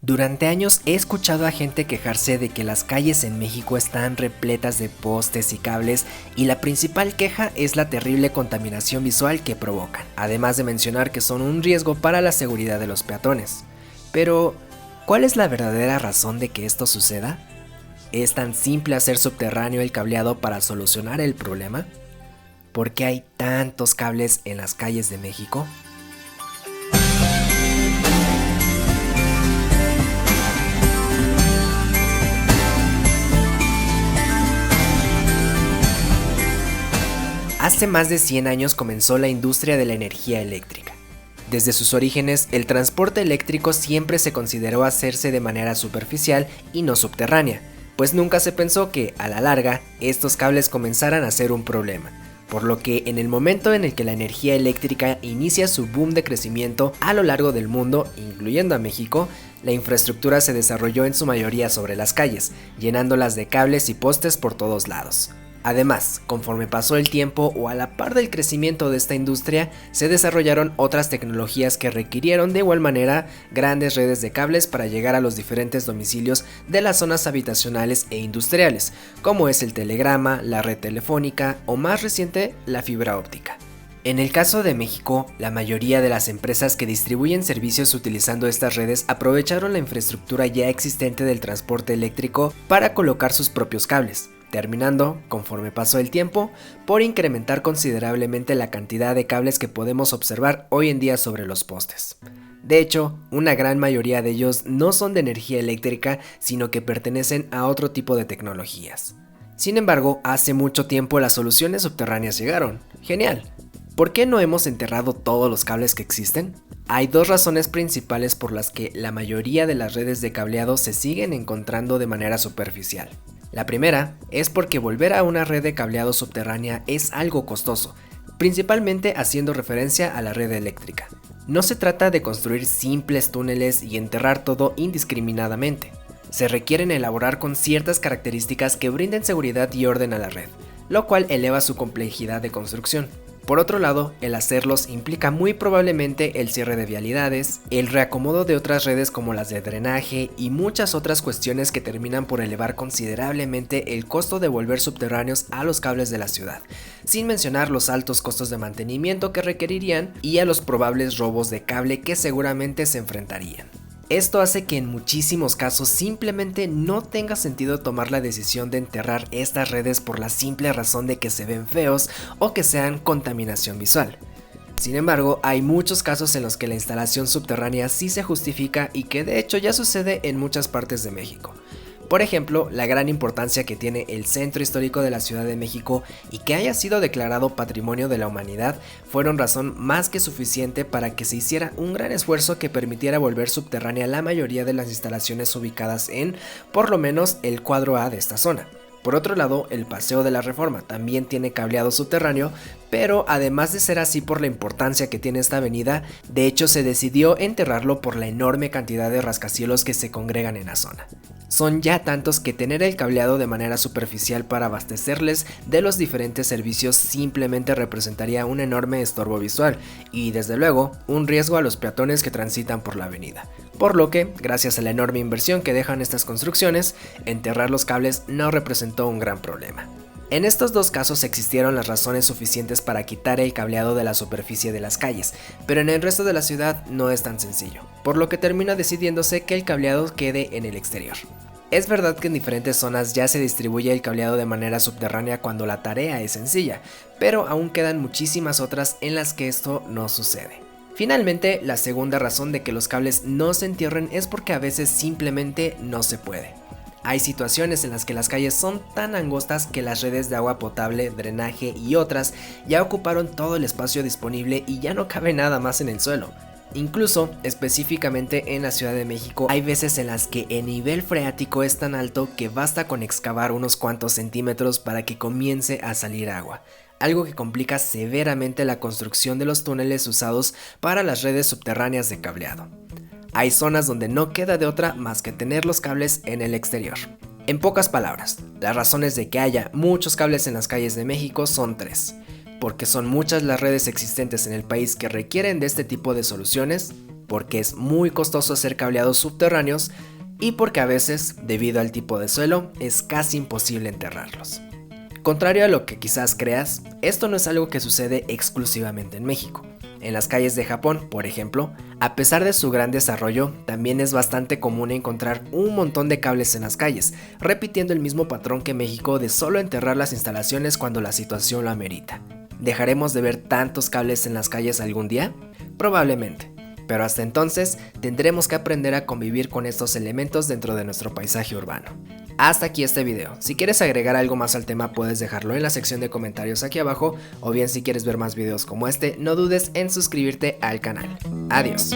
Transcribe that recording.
Durante años he escuchado a gente quejarse de que las calles en México están repletas de postes y cables y la principal queja es la terrible contaminación visual que provocan, además de mencionar que son un riesgo para la seguridad de los peatones. Pero, ¿cuál es la verdadera razón de que esto suceda? ¿Es tan simple hacer subterráneo el cableado para solucionar el problema? ¿Por qué hay tantos cables en las calles de México? Hace más de 100 años comenzó la industria de la energía eléctrica. Desde sus orígenes, el transporte eléctrico siempre se consideró hacerse de manera superficial y no subterránea, pues nunca se pensó que, a la larga, estos cables comenzaran a ser un problema. Por lo que en el momento en el que la energía eléctrica inicia su boom de crecimiento a lo largo del mundo, incluyendo a México, la infraestructura se desarrolló en su mayoría sobre las calles, llenándolas de cables y postes por todos lados. Además, conforme pasó el tiempo o a la par del crecimiento de esta industria, se desarrollaron otras tecnologías que requirieron de igual manera grandes redes de cables para llegar a los diferentes domicilios de las zonas habitacionales e industriales, como es el telegrama, la red telefónica o más reciente, la fibra óptica. En el caso de México, la mayoría de las empresas que distribuyen servicios utilizando estas redes aprovecharon la infraestructura ya existente del transporte eléctrico para colocar sus propios cables, terminando, conforme pasó el tiempo, por incrementar considerablemente la cantidad de cables que podemos observar hoy en día sobre los postes. De hecho, una gran mayoría de ellos no son de energía eléctrica, sino que pertenecen a otro tipo de tecnologías. Sin embargo, hace mucho tiempo las soluciones subterráneas llegaron. Genial. ¿Por qué no hemos enterrado todos los cables que existen? Hay dos razones principales por las que la mayoría de las redes de cableado se siguen encontrando de manera superficial. La primera es porque volver a una red de cableado subterránea es algo costoso, principalmente haciendo referencia a la red eléctrica. No se trata de construir simples túneles y enterrar todo indiscriminadamente. Se requieren elaborar con ciertas características que brinden seguridad y orden a la red, lo cual eleva su complejidad de construcción. Por otro lado, el hacerlos implica muy probablemente el cierre de vialidades, el reacomodo de otras redes como las de drenaje y muchas otras cuestiones que terminan por elevar considerablemente el costo de volver subterráneos a los cables de la ciudad, sin mencionar los altos costos de mantenimiento que requerirían y a los probables robos de cable que seguramente se enfrentarían. Esto hace que en muchísimos casos simplemente no tenga sentido tomar la decisión de enterrar estas redes por la simple razón de que se ven feos o que sean contaminación visual. Sin embargo, hay muchos casos en los que la instalación subterránea sí se justifica y que de hecho ya sucede en muchas partes de México. Por ejemplo, la gran importancia que tiene el centro histórico de la Ciudad de México y que haya sido declarado Patrimonio de la Humanidad fueron razón más que suficiente para que se hiciera un gran esfuerzo que permitiera volver subterránea la mayoría de las instalaciones ubicadas en, por lo menos, el cuadro A de esta zona. Por otro lado, el Paseo de la Reforma también tiene cableado subterráneo, pero además de ser así por la importancia que tiene esta avenida, de hecho se decidió enterrarlo por la enorme cantidad de rascacielos que se congregan en la zona. Son ya tantos que tener el cableado de manera superficial para abastecerles de los diferentes servicios simplemente representaría un enorme estorbo visual y desde luego un riesgo a los peatones que transitan por la avenida. Por lo que, gracias a la enorme inversión que dejan estas construcciones, enterrar los cables no representó un gran problema. En estos dos casos existieron las razones suficientes para quitar el cableado de la superficie de las calles, pero en el resto de la ciudad no es tan sencillo, por lo que termina decidiéndose que el cableado quede en el exterior. Es verdad que en diferentes zonas ya se distribuye el cableado de manera subterránea cuando la tarea es sencilla, pero aún quedan muchísimas otras en las que esto no sucede. Finalmente, la segunda razón de que los cables no se entierren es porque a veces simplemente no se puede. Hay situaciones en las que las calles son tan angostas que las redes de agua potable, drenaje y otras ya ocuparon todo el espacio disponible y ya no cabe nada más en el suelo. Incluso, específicamente en la Ciudad de México, hay veces en las que el nivel freático es tan alto que basta con excavar unos cuantos centímetros para que comience a salir agua, algo que complica severamente la construcción de los túneles usados para las redes subterráneas de cableado. Hay zonas donde no queda de otra más que tener los cables en el exterior. En pocas palabras, las razones de que haya muchos cables en las calles de México son tres. Porque son muchas las redes existentes en el país que requieren de este tipo de soluciones, porque es muy costoso hacer cableados subterráneos y porque a veces, debido al tipo de suelo, es casi imposible enterrarlos. Contrario a lo que quizás creas, esto no es algo que sucede exclusivamente en México. En las calles de Japón, por ejemplo, a pesar de su gran desarrollo, también es bastante común encontrar un montón de cables en las calles, repitiendo el mismo patrón que México de solo enterrar las instalaciones cuando la situación lo amerita. ¿Dejaremos de ver tantos cables en las calles algún día? Probablemente. Pero hasta entonces tendremos que aprender a convivir con estos elementos dentro de nuestro paisaje urbano. Hasta aquí este video. Si quieres agregar algo más al tema puedes dejarlo en la sección de comentarios aquí abajo, o bien si quieres ver más videos como este, no dudes en suscribirte al canal. Adiós.